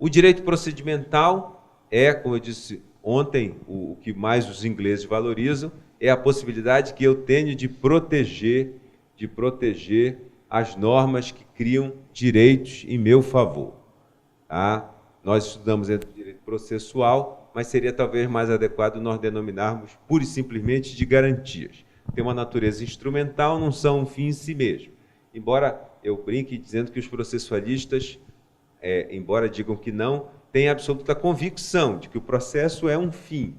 O direito procedimental é, como eu disse ontem, o que mais os ingleses valorizam, é a possibilidade que eu tenho de proteger as normas que criam direitos em meu favor. Tá? Nós estudamos dentro do direito processual, mas seria talvez mais adequado nós denominarmos pura e simplesmente de garantias. Tem uma natureza instrumental, não são um fim em si mesmo. Embora eu brinque dizendo que os processualistas, embora digam que não, têm absoluta convicção de que o processo é um fim,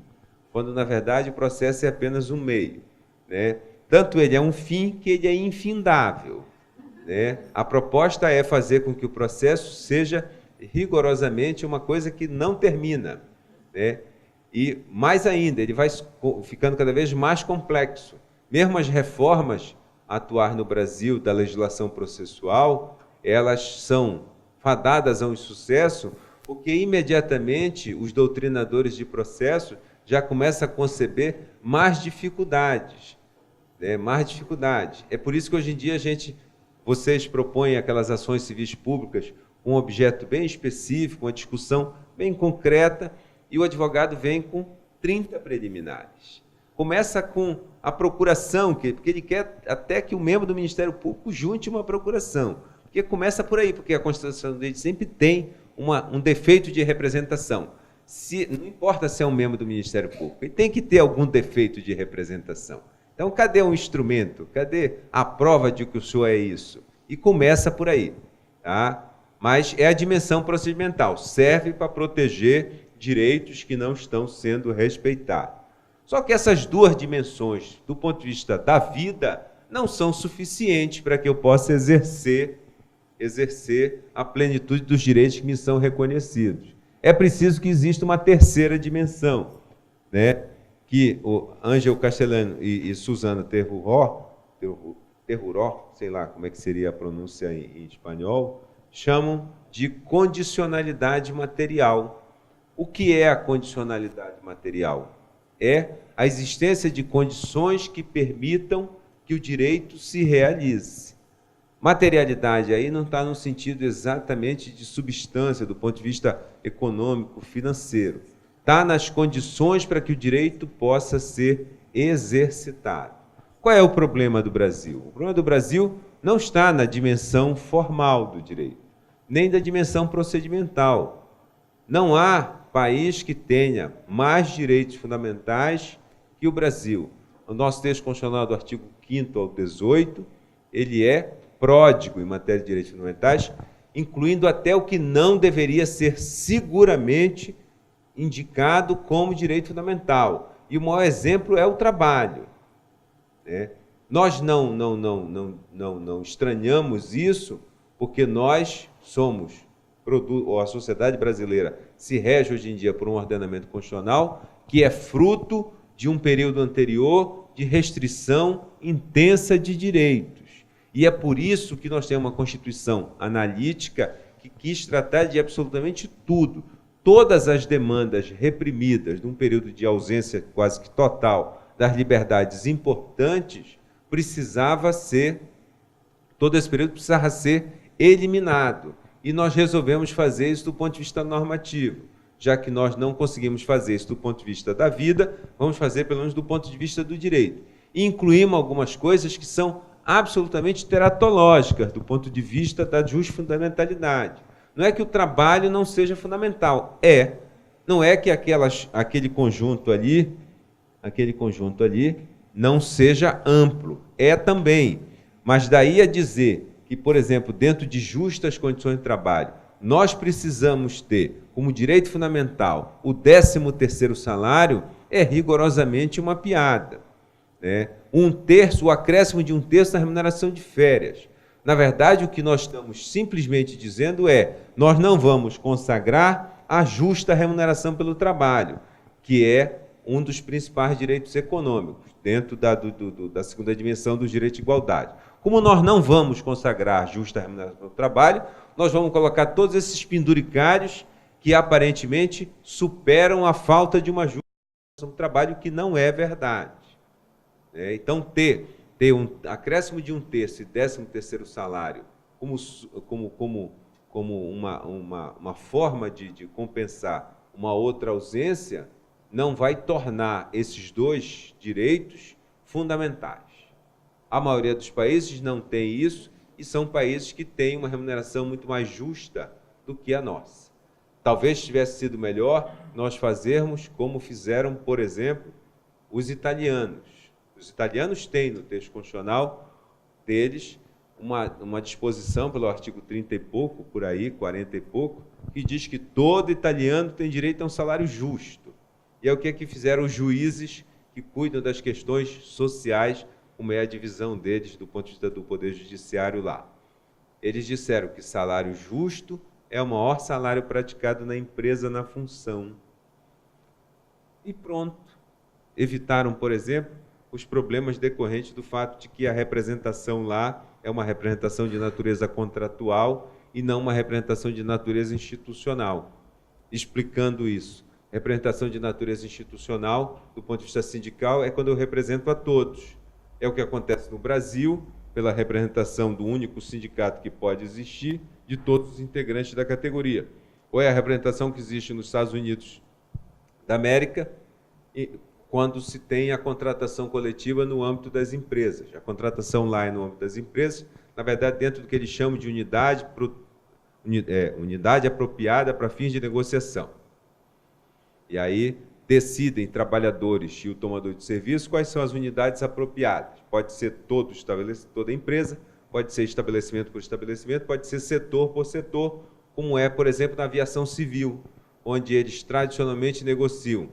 quando, na verdade, o processo é apenas um meio. Né? Tanto ele é um fim que ele é infindável. Né? A proposta é fazer com que o processo seja rigorosamente uma coisa que não termina. Né? E, mais ainda, ele vai ficando cada vez mais complexo. Mesmo as reformas a atuar no Brasil da legislação processual, elas são fadadas a um insucesso, porque imediatamente os doutrinadores de processo já começam a conceber mais dificuldades. Né? Mais dificuldades. É por isso que hoje em dia vocês propõem aquelas ações civis públicas com um objeto bem específico, uma discussão bem concreta, e o advogado vem com 30 preliminares. Começa com a procuração, porque ele quer até que o membro do Ministério Público junte uma procuração. Porque começa por aí, porque a Constituição dele sempre tem um defeito de representação. Não importa se é um membro do Ministério Público, ele tem que ter algum defeito de representação. Então, cadê o instrumento? Cadê a prova de que o senhor é isso? E começa por aí. Tá? Mas é a dimensão procedimental, serve para proteger direitos que não estão sendo respeitados. Só que essas duas dimensões, do ponto de vista da vida, não são suficientes para que eu possa exercer a plenitude dos direitos que me são reconhecidos. É preciso que exista uma terceira dimensão, né? Que o Ângelo Castelhano e Susana Terruró, sei lá como é que seria a pronúncia em espanhol, chamam de condicionalidade material. O que é a condicionalidade material? É a existência de condições que permitam que o direito se realize. Materialidade aí não está no sentido exatamente de substância, do ponto de vista econômico, financeiro. Está nas condições para que o direito possa ser exercitado. Qual é o problema do Brasil? O problema do Brasil não está na dimensão formal do direito, nem da dimensão procedimental. Não há país que tenha mais direitos fundamentais que o Brasil. O nosso texto constitucional, do artigo 5º ao 18º, ele é pródigo em matéria de direitos fundamentais, incluindo até o que não deveria ser seguramente indicado como direito fundamental. E o maior exemplo é o trabalho. Né? Nós não estranhamos isso, porque nós somos, ou a sociedade brasileira se rege hoje em dia por um ordenamento constitucional que é fruto de um período anterior de restrição intensa de direitos. E é por isso que nós temos uma Constituição analítica que quis tratar de absolutamente tudo. Todas as demandas reprimidas num período de ausência quase que total das liberdades importantes, todo esse período precisava ser eliminado. E nós resolvemos fazer isso do ponto de vista normativo. Já que nós não conseguimos fazer isso do ponto de vista da vida, vamos fazer pelo menos do ponto de vista do direito. E incluímos algumas coisas que são absolutamente teratológicas do ponto de vista da justfundamentalidade. Não é que o trabalho não seja fundamental, não é que aquele conjunto ali não seja amplo, é também. Mas daí a dizer que, por exemplo, dentro de justas condições de trabalho, nós precisamos ter como direito fundamental o 13º salário, é rigorosamente uma piada. Né? O acréscimo de 1/3 na remuneração de férias. Na verdade, o que nós estamos simplesmente dizendo nós não vamos consagrar a justa remuneração pelo trabalho, que é um dos principais direitos econômicos, dentro da segunda dimensão dos direitos de igualdade. Como nós não vamos consagrar a justa remuneração pelo trabalho, nós vamos colocar todos esses penduricários que aparentemente superam a falta de uma justa remuneração pelo trabalho, que não é verdade. Então, ter um acréscimo de 1/3 e 13º salário como como uma forma de compensar uma outra ausência, não vai tornar esses dois direitos fundamentais. A maioria dos países não tem isso e são países que têm uma remuneração muito mais justa do que a nossa. Talvez tivesse sido melhor nós fazermos como fizeram, por exemplo, os italianos. Os italianos têm no texto constitucional deles uma disposição pelo artigo 30 e pouco, por aí, 40 e pouco, que diz que todo italiano tem direito a um salário justo. E é o que fizeram os juízes que cuidam das questões sociais, como é a divisão deles do ponto de vista do Poder Judiciário lá. Eles disseram que salário justo é o maior salário praticado na empresa, na função. E pronto. Evitaram, por exemplo, os problemas decorrentes do fato de que a representação lá é uma representação de natureza contratual e não uma representação de natureza institucional. Explicando isso, representação de natureza institucional, do ponto de vista sindical, é quando eu represento a todos. É o que acontece no Brasil, pela representação do único sindicato que pode existir, de todos os integrantes da categoria. Ou é a representação que existe nos Estados Unidos da América, quando se tem a contratação coletiva no âmbito das empresas. A contratação lá é no âmbito das empresas, na verdade, dentro do que eles chamam de unidade apropriada para fins de negociação. E aí decidem trabalhadores e o tomador de serviço quais são as unidades apropriadas. Pode ser toda a empresa, pode ser estabelecimento por estabelecimento, pode ser setor por setor, como é, por exemplo, na aviação civil, onde eles tradicionalmente negociam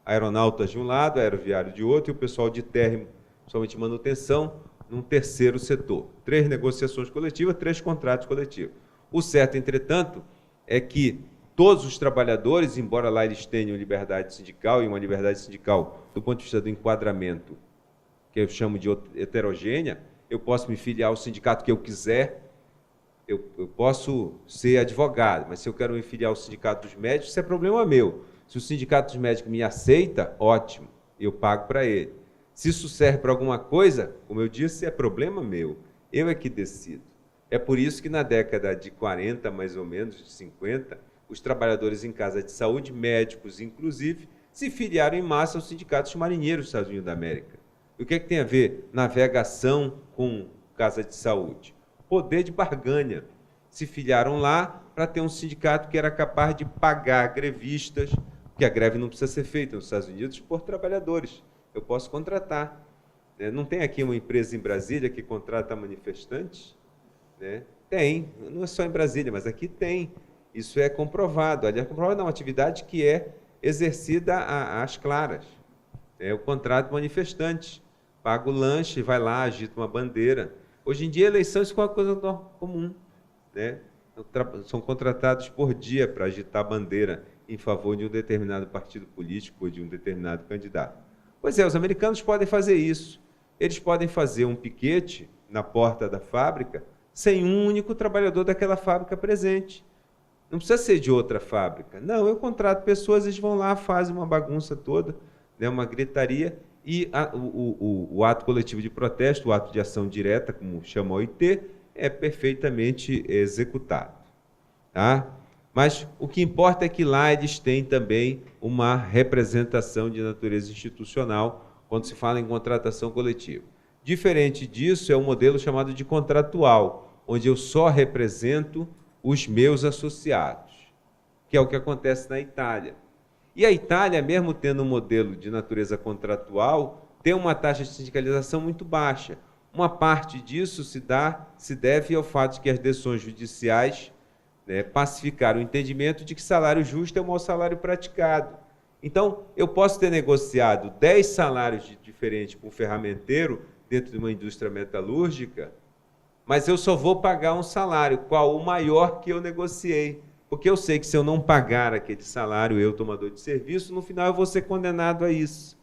aeronautas de um lado, aeroviário de outro, e o pessoal de térreo, somente manutenção, num terceiro setor. 3 negociações coletivas, 3 contratos coletivos. O certo, entretanto, é que todos os trabalhadores, embora lá eles tenham liberdade sindical, e uma liberdade sindical do ponto de vista do enquadramento, que eu chamo de heterogênea, eu posso me filiar ao sindicato que eu quiser, eu posso ser advogado, mas se eu quero me filiar ao sindicato dos médicos, isso é problema meu. Se o sindicato dos médicos me aceita, ótimo, eu pago para ele. Se isso serve para alguma coisa, como eu disse, é problema meu. Eu é que decido. É por isso que na década de 40, mais ou menos, de 50, os trabalhadores em casa de saúde, médicos inclusive, se filiaram em massa aos sindicatos marinheiros dos Estados Unidos da América. E o que é que tem a ver navegação com casa de saúde? Poder de barganha. Se filiaram lá para ter um sindicato que era capaz de pagar grevistas, porque a greve não precisa ser feita nos Estados Unidos por trabalhadores. Eu posso contratar. Não tem aqui uma empresa em Brasília que contrata manifestantes? Tem, não é só em Brasília, mas aqui tem. Isso é comprovado. Aliás, comprovado é uma atividade que é exercida às claras. É o contrato manifestante. Paga o lanche, vai lá, agita uma bandeira. Hoje em dia, eleições é uma coisa comum. São contratados por dia para agitar a bandeira em favor de um determinado partido político ou de um determinado candidato. Pois é, os americanos podem fazer isso. Eles podem fazer um piquete na porta da fábrica sem um único trabalhador daquela fábrica presente. Não precisa ser de outra fábrica. Não, eu contrato pessoas, eles vão lá, fazem uma bagunça toda, uma gritaria, e o ato coletivo de protesto, o ato de ação direta, como chama a OIT, é perfeitamente executado. Tá? Mas o que importa é que lá eles têm também uma representação de natureza institucional quando se fala em contratação coletiva. Diferente disso é um modelo chamado de contratual, onde eu só represento os meus associados, que é o que acontece na Itália. E a Itália, mesmo tendo um modelo de natureza contratual, tem uma taxa de sindicalização muito baixa. Uma parte disso se deve ao fato de que as decisões judiciais pacificaram o entendimento de que salário justo é o maior salário praticado. Então, eu posso ter negociado 10 salários diferentes com um ferramenteiro dentro de uma indústria metalúrgica, mas eu só vou pagar um salário, qual o maior que eu negociei. Porque eu sei que se eu não pagar aquele salário, eu, tomador de serviço, no final eu vou ser condenado a isso.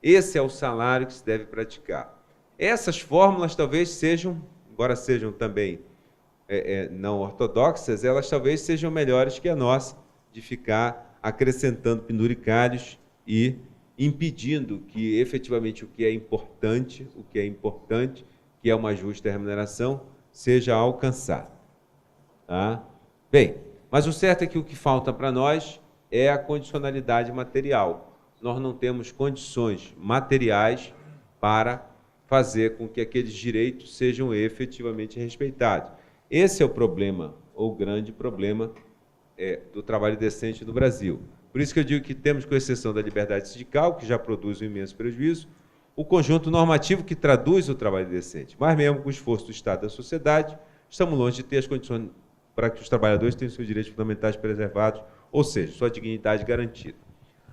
Esse é o salário que se deve praticar. Essas fórmulas talvez sejam, embora sejam também não ortodoxas, elas talvez sejam melhores que a nossa, de ficar acrescentando penduricalhos e impedindo que efetivamente o que é importante, que é uma justa remuneração, seja alcançado. Tá? Bem, mas o certo é que o que falta para nós é a condicionalidade material. Nós não temos condições materiais para fazer com que aqueles direitos sejam efetivamente respeitados. Esse é o problema, ou o grande problema do trabalho decente no Brasil. Por isso que eu digo que temos, com exceção da liberdade sindical, que já produz um imenso prejuízo, o conjunto normativo que traduz o trabalho decente. Mas mesmo com o esforço do Estado e da sociedade, estamos longe de ter as condições para que os trabalhadores tenham seus direitos fundamentais preservados, ou seja, sua dignidade garantida.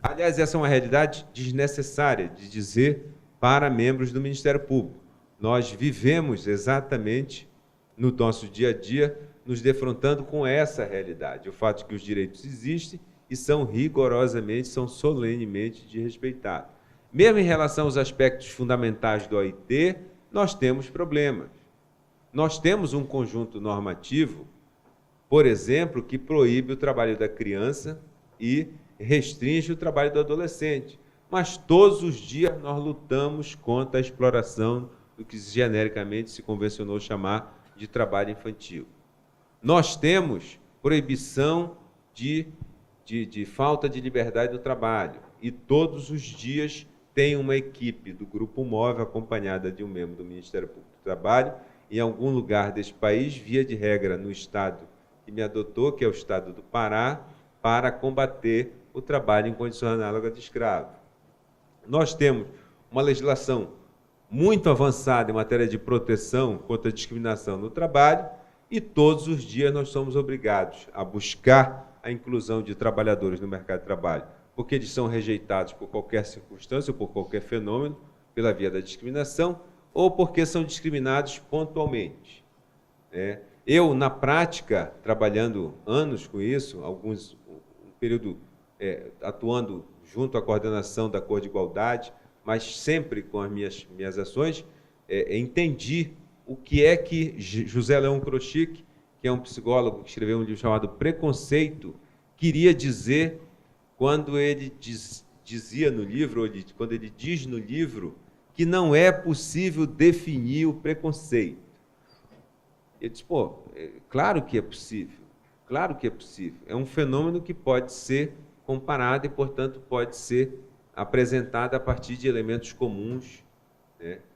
Aliás, essa é uma realidade desnecessária de dizer para membros do Ministério Público. Nós vivemos exatamente no nosso dia a dia, nos defrontando com essa realidade, o fato de que os direitos existem e são rigorosamente, são solenemente desrespeitados. Mesmo em relação aos aspectos fundamentais do OIT, nós temos problemas. Nós temos um conjunto normativo, por exemplo, que proíbe o trabalho da criança e restringe o trabalho do adolescente. Mas todos os dias nós lutamos contra a exploração do que genericamente se convencionou chamar de trabalho infantil. Nós temos proibição de falta de liberdade do trabalho e todos os dias tem uma equipe do Grupo Móvel acompanhada de um membro do Ministério Público do Trabalho em algum lugar deste país, via de regra no estado que me adotou, que é o estado do Pará, para combater o trabalho em condições análogas de escravo. Nós temos uma legislação muito avançada em matéria de proteção contra a discriminação no trabalho e todos os dias nós somos obrigados a buscar a inclusão de trabalhadores no mercado de trabalho, porque eles são rejeitados por qualquer circunstância ou por qualquer fenômeno, pela via da discriminação, ou porque são discriminados pontualmente. Eu, na prática, trabalhando anos com isso, um período atuando junto à coordenação da Cor de Igualdade, mas sempre com as minhas ações, entendi o que é que José Leão Krochik, que é um psicólogo que escreveu um livro chamado Preconceito, queria dizer quando ele dizia no livro, ou quando ele diz no livro, que não é possível definir o preconceito. Eu disse, claro que é possível, claro que é possível. É um fenômeno que pode ser comparado e, portanto, pode ser apresentado a partir de elementos comuns.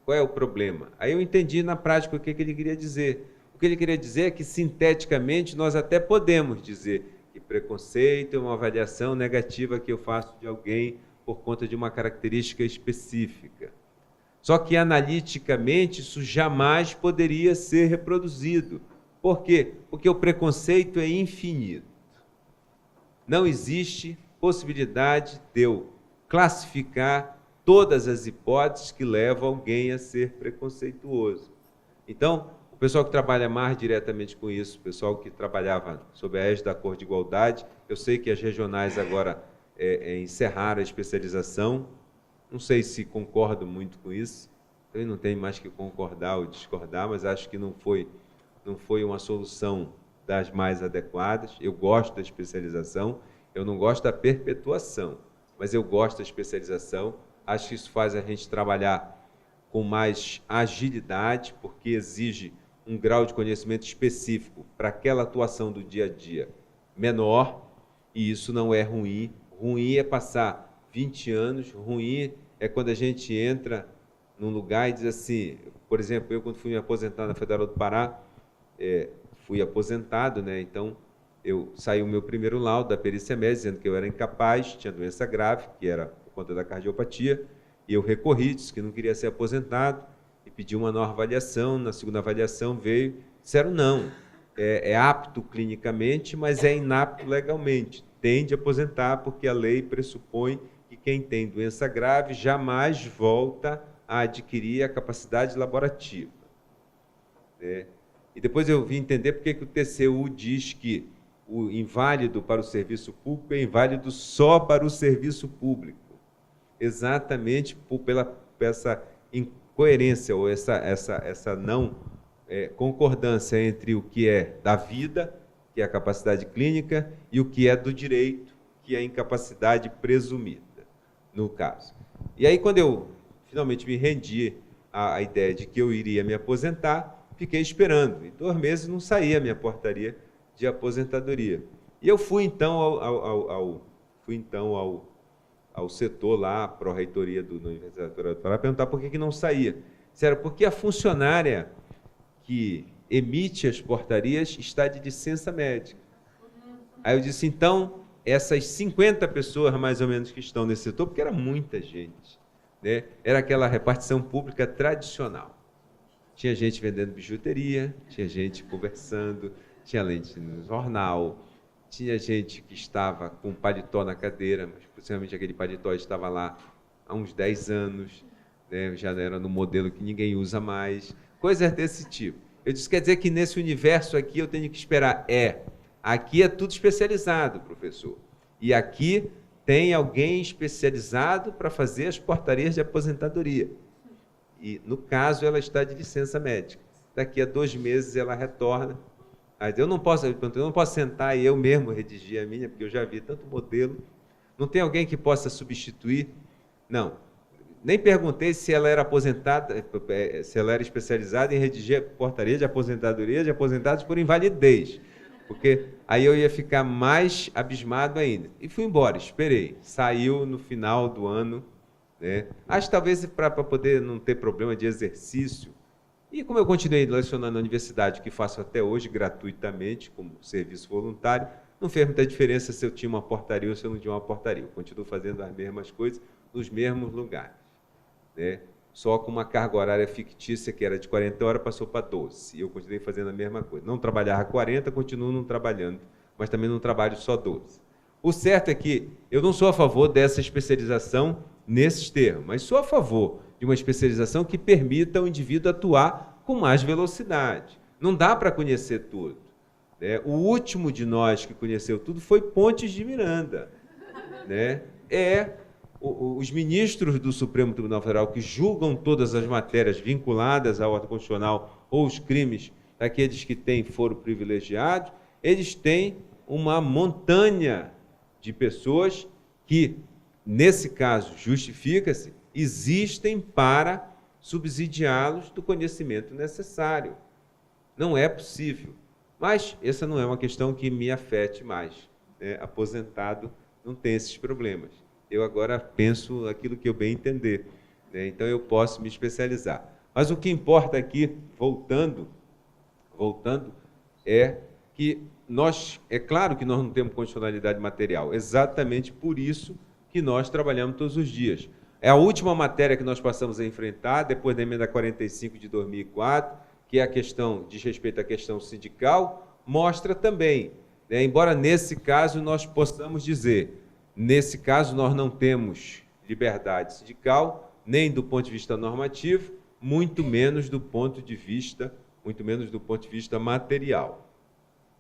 Qual é o problema? Aí eu entendi na prática o que ele queria dizer. O que ele queria dizer é que, sinteticamente, nós até podemos dizer que preconceito é uma avaliação negativa que eu faço de alguém por conta de uma característica específica. Só que, analiticamente, isso jamais poderia ser reproduzido. Por quê? Porque o preconceito é infinito. Não existe possibilidade de eu classificar todas as hipóteses que levam alguém a ser preconceituoso. Então, o pessoal que trabalha mais diretamente com isso, o pessoal que trabalhava sob a égide da Cor de Igualdade, eu sei que as regionais agora encerraram a especialização, não sei se concordo muito com isso, eu não tenho mais que concordar ou discordar, mas acho que não foi uma solução das mais adequadas. Eu gosto da especialização, eu não gosto da perpetuação, mas eu gosto da especialização. Acho que isso faz a gente trabalhar com mais agilidade, porque exige um grau de conhecimento específico para aquela atuação do dia a dia menor, e isso não é ruim. Ruim é passar 20 anos, ruim é quando a gente entra num lugar e diz assim, por exemplo, eu quando fui me aposentar na Federal do Pará, fui aposentado, então eu saí o meu primeiro laudo da perícia médica, dizendo que eu era incapaz, tinha doença grave, que era por conta da cardiopatia, e eu recorri, disse que não queria ser aposentado, e pedi uma nova avaliação. Na segunda avaliação veio, disseram não, é apto clinicamente, mas é inapto legalmente, tem de aposentar, porque a lei pressupõe que quem tem doença grave jamais volta a adquirir a capacidade laborativa. E depois eu vim entender porque que o TCU diz que o inválido para o serviço público é inválido só para o serviço público. Exatamente pela essa incoerência ou essa não concordância entre o que é da vida, que é a capacidade clínica, e o que é do direito, que é a incapacidade presumida, no caso. E aí, quando eu finalmente me rendi à ideia de que eu iria me aposentar, fiquei esperando. Em 2 meses não saía a minha portaria de aposentadoria. E eu fui então ao setor lá, a pró-reitoria da Universidade Federal, para perguntar por que não saía. Disseram, porque a funcionária que emite as portarias está de licença médica. Aí eu disse, então, essas 50 pessoas, mais ou menos, que estão nesse setor, porque era muita gente, né? Era aquela repartição pública tradicional. Tinha gente vendendo bijuteria, tinha gente conversando, tinha gente no jornal, tinha gente que estava com paletó na cadeira, mas possivelmente aquele paletó estava lá há uns 10 anos, né? Já era no modelo que ninguém usa mais, coisas desse tipo. Eu disse, quer dizer que nesse universo aqui eu tenho que esperar? Aqui é tudo especializado, professor. E aqui tem alguém especializado para fazer as portarias de aposentadoria. E, no caso, ela está de licença médica. Daqui a 2 meses ela retorna. Aí eu não posso sentar e eu mesmo redigir a minha, porque eu já vi tanto modelo. Não tem alguém que possa substituir? Não. Nem perguntei se ela era aposentada, se ela era especializada em redigir portaria de aposentadoria de aposentados por invalidez. Porque aí eu ia ficar mais abismado ainda. E fui embora, esperei. Saiu no final do ano, né? Acho que talvez para poder não ter problema de exercício. E como eu continuei lecionando na universidade, que faço até hoje gratuitamente, como serviço voluntário, não fez muita diferença se eu tinha uma portaria ou se eu não tinha uma portaria. Eu continuo fazendo as mesmas coisas nos mesmos lugares, né? Só com uma carga horária fictícia, que era de 40 horas, passou para 12. E eu continuei fazendo a mesma coisa. Não trabalhava 40, continuo não trabalhando, mas também não trabalho só 12. O certo é que eu não sou a favor dessa especialização nesses termos, mas sou a favor de uma especialização que permita ao indivíduo atuar com mais velocidade. Não dá para conhecer tudo, né? O último de nós que conheceu tudo foi Pontes de Miranda, né? Os ministros do Supremo Tribunal Federal que julgam todas as matérias vinculadas à ordem constitucional ou os crimes daqueles que têm foro privilegiado, eles têm uma montanha de pessoas que, nesse caso, justifica-se, existem para subsidiá-los do conhecimento necessário. Não é possível. Mas essa não é uma questão que me afete mais, né? Aposentado não tem esses problemas. Eu agora penso aquilo que eu bem entender, né? Então eu posso me especializar. Mas o que importa aqui, voltando, é que é claro que nós não temos condicionalidade material, exatamente por isso que nós trabalhamos todos os dias. É a última matéria que nós passamos a enfrentar, depois da emenda 45 de 2004, que é a questão, diz respeito à questão sindical, mostra também, né? Embora nesse caso nós possamos dizer, nesse caso, nós não temos liberdade sindical, nem do ponto de vista normativo, muito menos do ponto de vista material.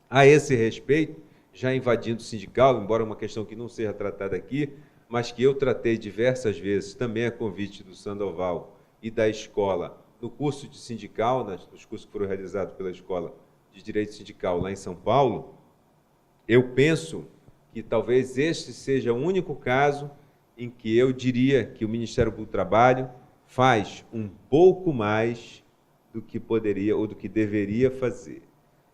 A esse respeito, já invadindo o sindical, embora uma questão que não seja tratada aqui, mas que eu tratei diversas vezes, também a convite do Sandoval e da escola, no curso de sindical, nos cursos que foram realizados pela Escola de Direito Sindical lá em São Paulo, eu penso que talvez este seja o único caso em que eu diria que o Ministério Público do Trabalho faz um pouco mais do que poderia ou do que deveria fazer.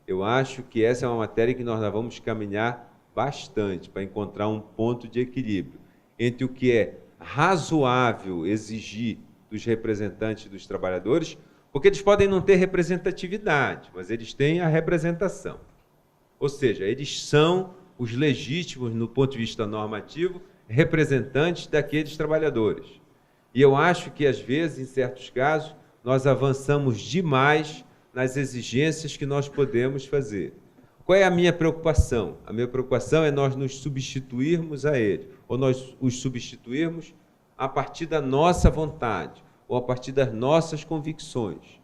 Eu acho que essa é uma matéria que nós vamos caminhar bastante para encontrar um ponto de equilíbrio entre o que é razoável exigir dos representantes dos trabalhadores, porque eles podem não ter representatividade, mas eles têm a representação. Ou seja, eles são os legítimos, no ponto de vista normativo, representantes daqueles trabalhadores. E eu acho que, às vezes, em certos casos, nós avançamos demais nas exigências que nós podemos fazer. Qual é a minha preocupação? A minha preocupação é nós nos substituirmos a ele, ou nós os substituirmos a partir da nossa vontade, ou a partir das nossas convicções.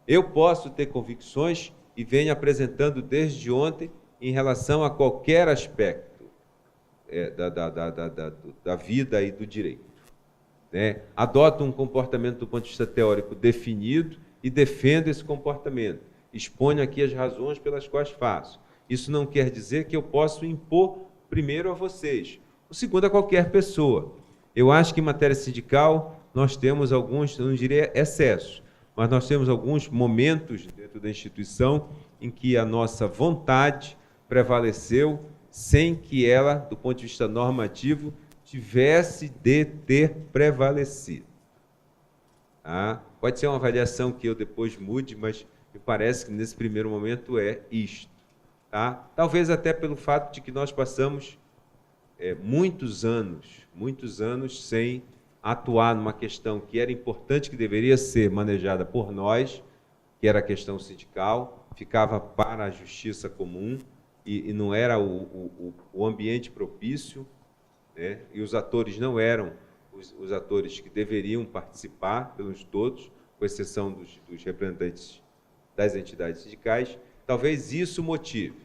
Eu posso ter convicções e venho apresentando desde ontem em relação a qualquer aspecto da vida e do direito, né? Adoto um comportamento do ponto de vista teórico definido e defendo esse comportamento. Exponho aqui as razões pelas quais faço. Isso não quer dizer que eu posso impor primeiro a vocês, ou segundo a qualquer pessoa. Eu acho que em matéria sindical nós temos alguns, eu não diria excessos, mas nós temos alguns momentos dentro da instituição em que a nossa vontade prevaleceu sem que ela, do ponto de vista normativo, tivesse de ter prevalecido. Tá? Pode ser uma avaliação que eu depois mude, mas me parece que nesse primeiro momento é isto. Tá? Talvez até pelo fato de que nós passamos muitos anos sem atuar numa questão que era importante, que deveria ser manejada por nós, que era a questão sindical, ficava para a justiça comum e não era o ambiente propício, né? E os atores não eram os atores que deveriam participar, pelos todos, com exceção dos representantes das entidades sindicais. Talvez isso motive,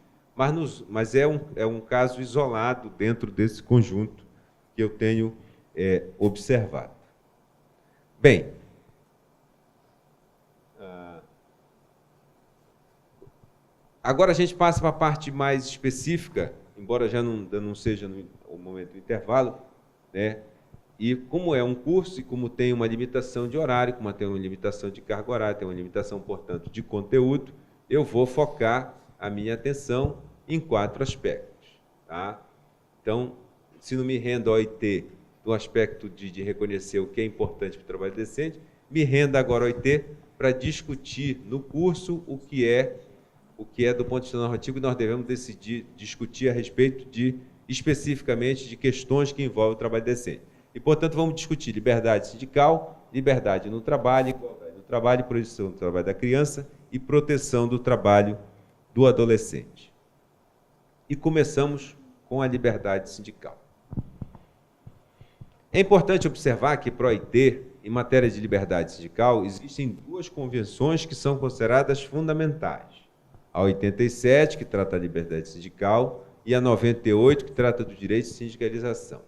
mas é um caso isolado dentro desse conjunto que eu tenho observado. Bem, agora a gente passa para a parte mais específica, embora já não seja no momento do intervalo, né? E como é um curso e como tem uma limitação de horário, como tem uma limitação de carga horária, tem uma limitação, portanto, de conteúdo, eu vou focar a minha atenção em 4 aspectos. Tá? Então, se não me rendo ao OIT do aspecto de reconhecer o que é importante para o trabalho decente, me renda agora ao OIT para discutir no curso o que é do ponto de vista normativo, e nós devemos discutir a respeito especificamente de questões que envolvem o trabalho decente. E, portanto, vamos discutir liberdade sindical, liberdade no trabalho, igualdade no trabalho, proteção do trabalho da criança e proteção do trabalho do adolescente. E começamos com a liberdade sindical. É importante observar que, para o OIT, em matéria de liberdade sindical, existem 2 convenções que são consideradas fundamentais. A 87, que trata da liberdade sindical, e a 98, que trata do direito de sindicalização.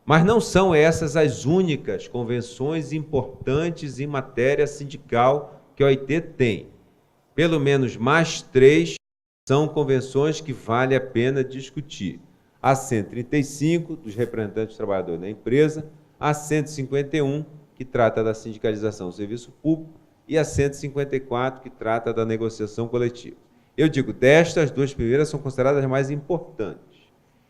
Mas não são essas as únicas convenções importantes em matéria sindical que a OIT tem. Pelo menos mais 3 são convenções que vale a pena discutir. A 135, dos representantes dos trabalhadores da empresa, a 151, que trata da sindicalização do serviço público, e a 154, que trata da negociação coletiva. Eu digo, destas 2 primeiras são consideradas as mais importantes.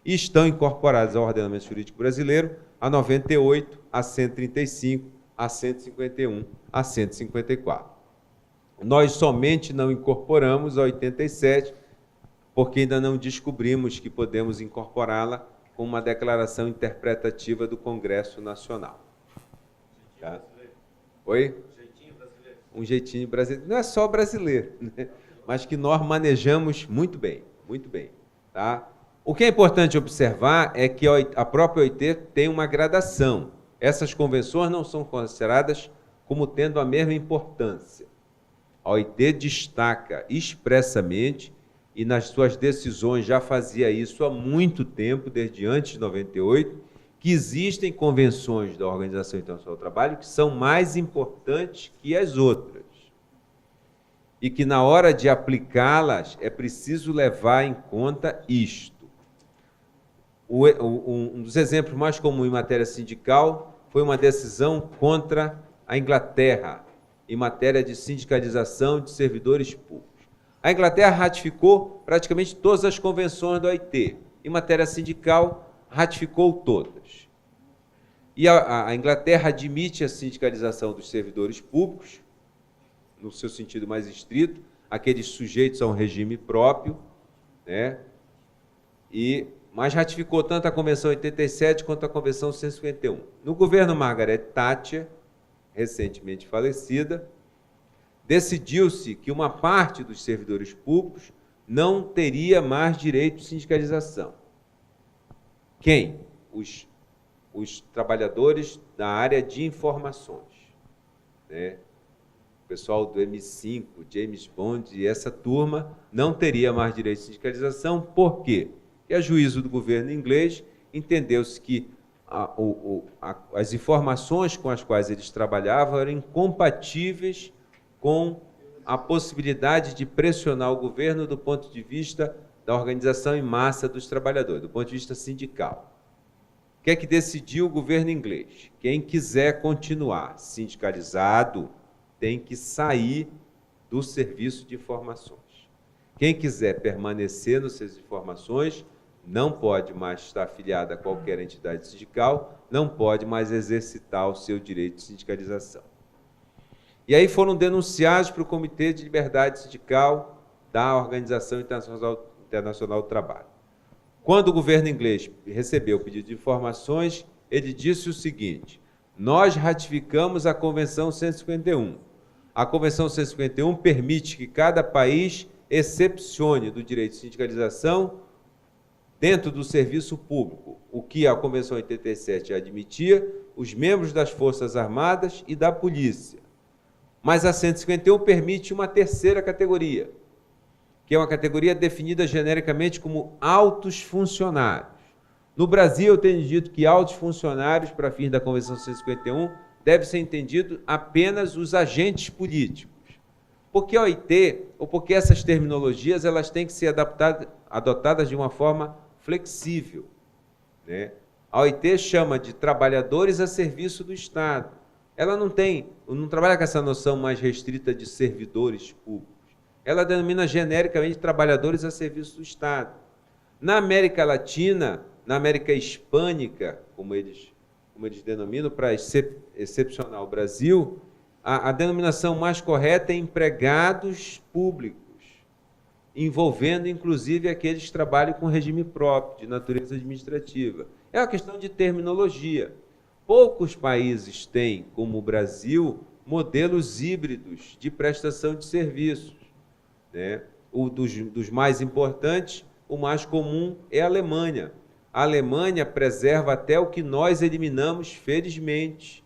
E estão incorporadas ao ordenamento jurídico brasileiro a 98, a 135, a 151, a 154. Nós somente não incorporamos a 87, porque ainda não descobrimos que podemos incorporá-la com uma declaração interpretativa do Congresso Nacional. Tá? Oi? Um jeitinho brasileiro. Não é só brasileiro, né? Mas que nós manejamos muito bem, muito bem. Tá? O que é importante observar é que a própria OIT tem uma gradação. Essas convenções não são consideradas como tendo a mesma importância. A OIT destaca expressamente, e nas suas decisões já fazia isso há muito tempo, desde antes de 98, que existem convenções da Organização Internacional do Trabalho que são mais importantes que as outras. E que na hora de aplicá-las é preciso levar em conta isto. Um dos exemplos mais comuns em matéria sindical foi uma decisão contra a Inglaterra, em matéria de sindicalização de servidores públicos. A Inglaterra ratificou praticamente todas as convenções da OIT. Em matéria sindical, ratificou todas. E a Inglaterra admite a sindicalização dos servidores públicos, no seu sentido mais estrito, aqueles sujeitos a um regime próprio, né? Mas ratificou tanto a Convenção 87 quanto a Convenção 151. No governo Margaret Thatcher, recentemente falecida, decidiu-se que uma parte dos servidores públicos não teria mais direito de sindicalização. Quem? Os trabalhadores da área de informações, né? O pessoal do M5, James Bond e essa turma não teria mais direito de sindicalização. Por quê? Porque, a juízo do governo inglês, entendeu-se que as informações com as quais eles trabalhavam eram incompatíveis com a possibilidade de pressionar o governo do ponto de vista da organização em massa dos trabalhadores, do ponto de vista sindical. O que é que decidiu o governo inglês? Quem quiser continuar sindicalizado tem que sair do serviço de informações. Quem quiser permanecer nas suas informações não pode mais estar afiliado a qualquer entidade sindical, não pode mais exercitar o seu direito de sindicalização. E aí foram denunciados para o Comitê de Liberdade Sindical da Organização Internacional do Trabalho. Quando o governo inglês recebeu o pedido de informações, ele disse o seguinte: nós ratificamos a Convenção 151. A Convenção 151 permite que cada país excepcione do direito de sindicalização dentro do serviço público, o que a Convenção 87 admitia, os membros das Forças Armadas e da Polícia. Mas a 151 permite uma terceira categoria, que é uma categoria definida genericamente como altos funcionários. No Brasil, eu tenho dito que altos funcionários, para fins da Convenção 151, deve ser entendido apenas os agentes políticos. Porque a OIT, ou porque essas terminologias, elas têm que ser adotadas de uma forma flexível, né? A OIT chama de trabalhadores a serviço do Estado. Ela não trabalha com essa noção mais restrita de servidores públicos. Ela denomina genericamente trabalhadores a serviço do Estado. Na América Latina, na América Hispânica, como eles denominam, para excepcionar o Brasil, a denominação mais correta é empregados públicos, envolvendo inclusive aqueles que trabalham com regime próprio, de natureza administrativa. É uma questão de terminologia. Poucos países têm, como o Brasil, modelos híbridos de prestação de serviços, né? Dos mais importantes, o mais comum é a Alemanha. A Alemanha preserva até o que nós eliminamos, felizmente,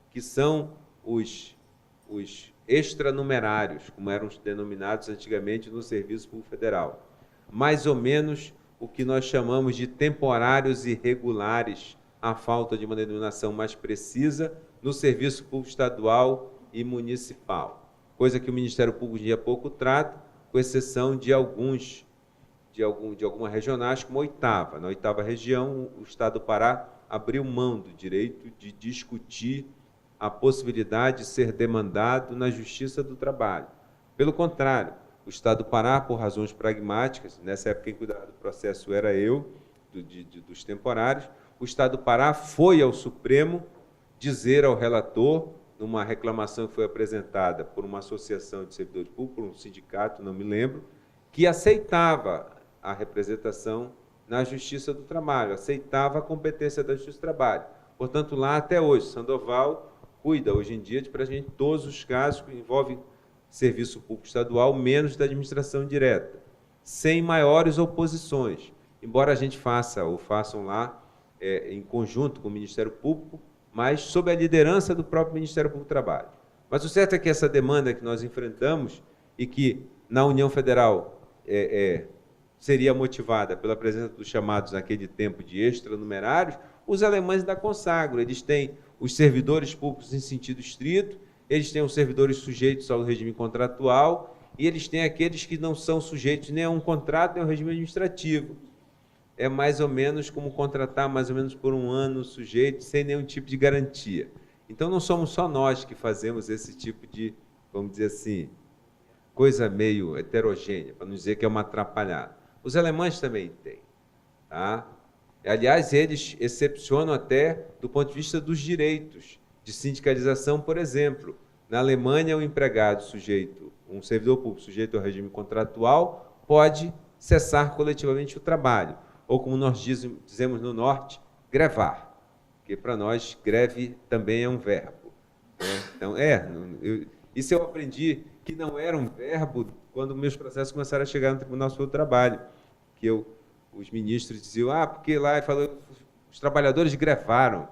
que são os extranumerários, como eram denominados antigamente no Serviço Público Federal. Mais ou menos o que nós chamamos de temporários irregulares, a falta de uma denominação mais precisa, no Serviço Público Estadual e Municipal. Coisa que o Ministério Público de pouco trata, com exceção de algumas regionais, como a oitava. Na oitava região, o Estado do Pará abriu mão do direito de discutir a possibilidade de ser demandado na Justiça do Trabalho. Pelo contrário, o Estado do Pará, por razões pragmáticas, nessa época quem cuidava do processo era eu, dos temporários, o Estado do Pará foi ao Supremo dizer ao relator, numa reclamação que foi apresentada por uma associação de servidores públicos, por um sindicato, não me lembro, que aceitava a representação na Justiça do Trabalho, aceitava a competência da Justiça do Trabalho. Portanto, lá até hoje, Sandoval cuida, hoje em dia, de praticamente todos os casos que envolvem serviço público estadual, menos da administração direta, sem maiores oposições, embora a gente façam lá em conjunto com o Ministério Público, mas sob a liderança do próprio Ministério Público do Trabalho. Mas o certo é que essa demanda que nós enfrentamos e que na União Federal seria motivada pela presença dos chamados naquele tempo de extranumerários, os alemães ainda consagram. Eles têm os servidores públicos em sentido estrito, eles têm os servidores sujeitos ao regime contratual e eles têm aqueles que não são sujeitos nem a um contrato nem ao regime administrativo. É mais ou menos como contratar mais ou menos por um ano sujeito, sem nenhum tipo de garantia. Então, não somos só nós que fazemos esse tipo de, vamos dizer assim, coisa meio heterogênea, para não dizer que é uma atrapalhada. Os alemães também têm. Tá? Aliás, eles excepcionam até do ponto de vista dos direitos de sindicalização, por exemplo. Na Alemanha, o empregado sujeito, um servidor público sujeito ao regime contratual, pode cessar coletivamente o trabalho. Ou, como nós dizemos no Norte, grevar, porque para nós greve também é um verbo. Né? Então, isso eu aprendi que não era um verbo quando meus processos começaram a chegar no Tribunal Superior do Trabalho, que os ministros diziam, porque lá os trabalhadores grevaram,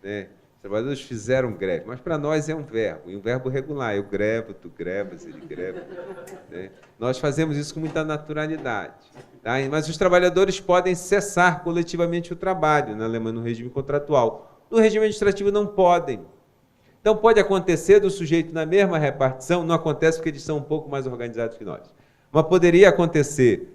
né? Os trabalhadores fizeram greve, mas para nós é um verbo, e um verbo regular, eu grevo, tu grevas, ele greva. Né? Nós fazemos isso com muita naturalidade. Tá? Mas os trabalhadores podem cessar coletivamente o trabalho na Alemanha, no regime contratual. No regime administrativo não podem. Então pode acontecer do sujeito na mesma repartição, não acontece porque eles são um pouco mais organizados que nós. Mas poderia acontecer,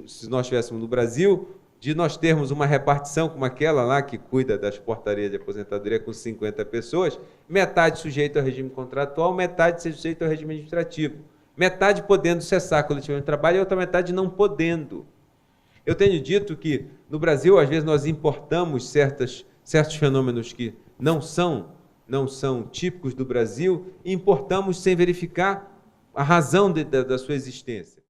se nós estivéssemos no Brasil, de nós termos uma repartição como aquela lá que cuida das portarias de aposentadoria com 50 pessoas, metade sujeito ao regime contratual, metade sujeito ao regime administrativo. Metade podendo cessar coletivamente o trabalho e a outra metade não podendo. Eu tenho dito que no Brasil, às vezes, nós importamos certos fenômenos que não são típicos do Brasil e importamos sem verificar a razão da sua existência.